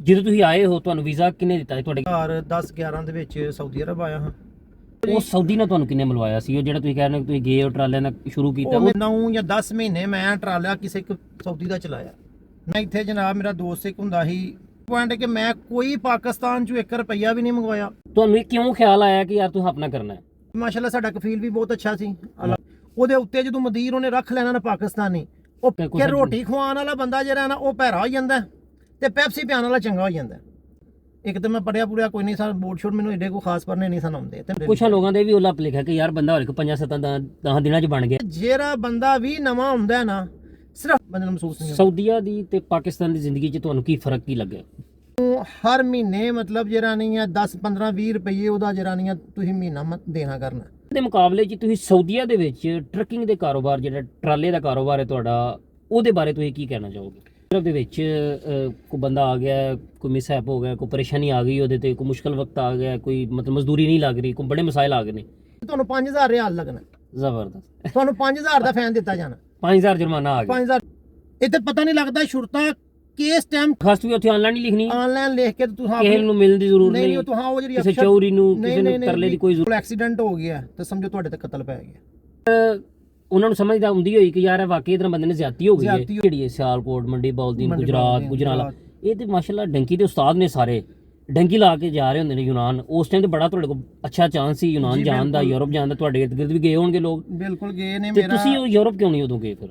ਜਦੋਂ ਤੁਸੀਂ ਆਏ ਹੋ ਤੁਹਾਨੂੰ ਵੀਜ਼ਾ ਕਿੰਨੇ ਦਿੱਤਾ ਸੀ ਤੁਹਾਡੇ? 2010-11 ਦੇ ਵਿੱਚ ਸਾਊਦੀ ਅਰਬ ਆਇਆ ਹਾਂ। ਉਹ ਸਾਊਦੀ ਨਾਲ ਤੁਹਾਨੂੰ ਕਿੰਨੇ ਮਿਲਵਾਇਆ ਸੀ? ਉਹ ਜਿਹੜਾ ਤੁਸੀਂ ਕਹਿ ਰਹੇ ਹੋ ਤੁਸੀਂ ਗਏ ਹੋ ਟਰਾਲਿਆਂ ਨਾਲ ਸ਼ੁਰੂ ਕੀਤਾ, ਉਹ 9 ਜਾਂ 10 ਮਹੀਨੇ ਮੈਂ ਟਰਾਲਾ ਕਿਸੇ ਇੱਕ ਸਾਊਦੀ ਦਾ ਚਲਾਇਆ। ਮੈਂ ਇੱਥੇ ਜਨਾਬ ਮੇਰਾ ਦੋਸਤ ਇੱਕ ਹੁੰਦਾ ਸੀ, ਪੁਆਇੰਟ ਕਿ ਮੈਂ ਕੋਈ ਪਾਕਿਸਤਾਨ ਚੋਂ 1 ਰੁਪਈਆ ਵੀ ਨਹੀਂ ਮੰਗਵਾਇਆ। ਤੁਹਾਨੂੰ ਇਹ ਕਿਉਂ ਖਿਆਲ ਆਇਆ ਕਿ ਯਾਰ ਤੂੰ ਆਪਣਾ ਕਰਨਾ ਹੈ? ਮਾਸ਼ਾਅੱਲਾ ਸਾਡਾ ਕਫੀਲ ਵੀ ਬਹੁਤ ਅੱਛਾ ਸੀ। ਉਹਦੇ ਉੱਤੇ ਜਦੋਂ ਮਦੀਰ ਉਹਨੇ ਰੱਖ ਲੈਣਾ ਨਾ ਪਾਕਿਸਤਾਨੀ, ਉਹ ਕਿ ਰੋਟੀ ਖਵਾਉਣ ਵਾਲਾ ਬੰਦਾ ਜਿਹੜਾ ਨਾ ਉਹ ਭੈਰਾ ਹੋ ਜਾਂਦਾ ਤੇ ਪੈਪਸੀ ਪਿਆਉਣ ਵਾਲਾ ਚੰਗਾ ਹੋ ਜਾਂਦਾ। ਇੱਕ ਤਾਂ ਮੈਂ ਪੜਿਆ ਪੂਰਿਆ ਕੋਈ ਨਹੀਂ ਸਨ, ਬੋਰਡ ਸ਼ੋਟ ਮੈਨੂੰ ਏਡੇ ਕੋ ਖਾਸ ਪੜਨੇ ਨਹੀਂ ਸਨ ਆਉਂਦੇ। ਤੇ ਕੁਛ ਲੋਕਾਂ ਦੇ ਵੀ ਉਹਲਾ ਲਿਖਿਆ ਕਿ ਯਾਰ ਬੰਦਾ ਹੋਰ 5-7 ਦਿਨਾਂ 'ਚ ਬਣ ਗਿਆ। ਜਿਹੜਾ ਬੰਦਾ ਵੀ ਨਵਾਂ ਹੁੰਦਾ ਨਾ ਸਿਰਫ ਬੰਦੇ ਨੂੰ ਮਹਿਸੂਸ ਨਹੀਂ ਹੁੰਦਾ। ਸਾਊਦੀਆ ਦੀ ਤੇ ਪਾਕਿਸਤਾਨ ਦੀ ਜ਼ਿੰਦਗੀ 'ਚ ਤੁਹਾਨੂੰ ਕੀ ਫਰਕ ਕੀ ਲੱਗਿਆ? ਹਰ ਮਹੀਨੇ ਮਤਲਬ ਜਿਹੜਾ ਨਹੀਂ ਆ 10-15-20 ਰੁਪਏ ਉਹਦਾ ਜਿਹੜਾ ਨਹੀਂ ਆ ਤੁਸੀਂ ਮਹੀਨਾ ਦੇਣਾ ਕਰਨਾ। ਦੇ ਮੁਕਾਬਲੇ 'ਚ ਤੁਸੀਂ ਸਾਊਦੀਆ ਦੇ ਵਿੱਚ ਟਰੱਕਿੰਗ ਦੇ ਕਾਰੋਬਾਰ ਜਿਹੜਾ ਟਰਾਲੇ ਦਾ ਕਾਰੋਬਾਰ ਹੈ ਤੁਹਾਡਾ, ਉਹਦੇ ਬਾਰੇ ਤੁਸੀਂ ਕੀ ਕਹਿਣਾ ਚਾਹੋਗੇ? ਦੇ ਵਿੱਚ ਕੋਈ ਬੰਦਾ ਆ ਗਿਆ, ਕੋਈ ਮਿਸਹੈਪ ਹੋ ਗਿਆ, ਕੋਈ ਪਰੇਸ਼ਾਨੀ ਆ ਗਈ ਉਹਦੇ ਤੇ, ਕੋਈ ਮੁਸ਼ਕਲ ਵਕਤ ਆ ਗਿਆ, ਕੋਈ ਮਤਲਬ ਮਜ਼ਦੂਰੀ ਨਹੀਂ ਲੱਗ ਰਹੀ, ਕੋਈ ਬੜੇ ਮਸਾਇਲ ਆ ਗਏ ਨੇ, ਤੁਹਾਨੂੰ 5000 ਰਿਆਲ ਲੱਗਣਾ। ਜ਼ਬਰਦਸਤ। ਤੁਹਾਨੂੰ 5000 ਦਾ ਫਾਈਨ ਦਿੱਤਾ ਜਾਣਾ। 5000 ਜੁਰਮਾਨਾ ਆ ਗਿਆ। 5000 ਇੱਥੇ ਪਤਾ ਨਹੀਂ ਲੱਗਦਾ ਸ਼ੁਰਤਾ ਕਿਸ ਟਾਈਮ ਖਾਸ ਵੀ ਉੱਥੇ ਆਨਲਾਈਨ ਹੀ ਲਿਖਣੀ, ਆਨਲਾਈਨ ਲਿਖ ਕੇ ਤੁਸੀਂ ਕਿਸੇ ਨੂੰ ਮਿਲਣ ਦੀ ਜ਼ਰੂਰਤ ਨਹੀਂ। ਨਹੀਂ। ਉਹ ਤੁਸੀਂ ਉਹ ਜਿਹੜੀ ਕਿਸੇ ਚੌਰੀ ਨੂੰ, ਕਿਸੇ ਨੂੰ ਤਰਲੇ ਦੀ ਕੋਈ ਜ਼ਰੂਰਤ। ਐਕਸੀਡੈਂਟ ਹੋ ਗਿਆ ਤੇ ਸਮਝੋ ਤੁਹਾਡੇ ਤੇ ਕਤਲ ਪੈ ਗਿਆ। ਉਹਨਾਂ ਨੂੰ ਸਮਝਦਾ ਹੁੰਦੀ ਹੋਈ ਕਿ ਯਾਰ ਇਹ ਵਾਕਈ ਇਧਰ ਬੰਦੇ ਨੇ ਜ਼ਿਆਦਤੀ ਹੋ ਗਈ ਹੈ। ਜਿਹੜੀ ਸਿਆਲਕੋਟ, ਮੰਡੀ ਬੌਲਦੀਨ, ਗੁਜਰਾਤ, ਗੁਜਰਾਲਾ, ਇਹ ਤੇ ਮਾਸ਼ਾਅੱਲਾ ਡੰਕੀ ਦੇ ਉਸਤਾਦ ਨੇ ਸਾਰੇ, ਡੰਕੀ ਲਾ ਕੇ ਜਾ ਰਹੇ ਹੁੰਦੇ ਨੇ ਯੂਨਾਨ। ਉਸ ਟਾਈਮ ਤੇ ਬੜਾ ਤੁਹਾਡੇ ਕੋਲ ਅੱਛਾ ਚਾਂਸ ਸੀ ਯੂਨਾਨ ਜਾਣ ਦਾ, ਯੂਰਪ ਜਾਣ ਦਾ। ਤੁਹਾਡੇ ਇਰਦ ਗਿਰਦ ਵੀ ਗਏ ਹੋਣਗੇ ਲੋਕ। ਬਿਲਕੁਲ ਗਏ ਨੇ। ਤੇ ਤੁਸੀਂ ਯੂਰਪ ਕਿਉਂ ਨਹੀਂ ਉਦੋਂ ਗਏ ਫਿਰ?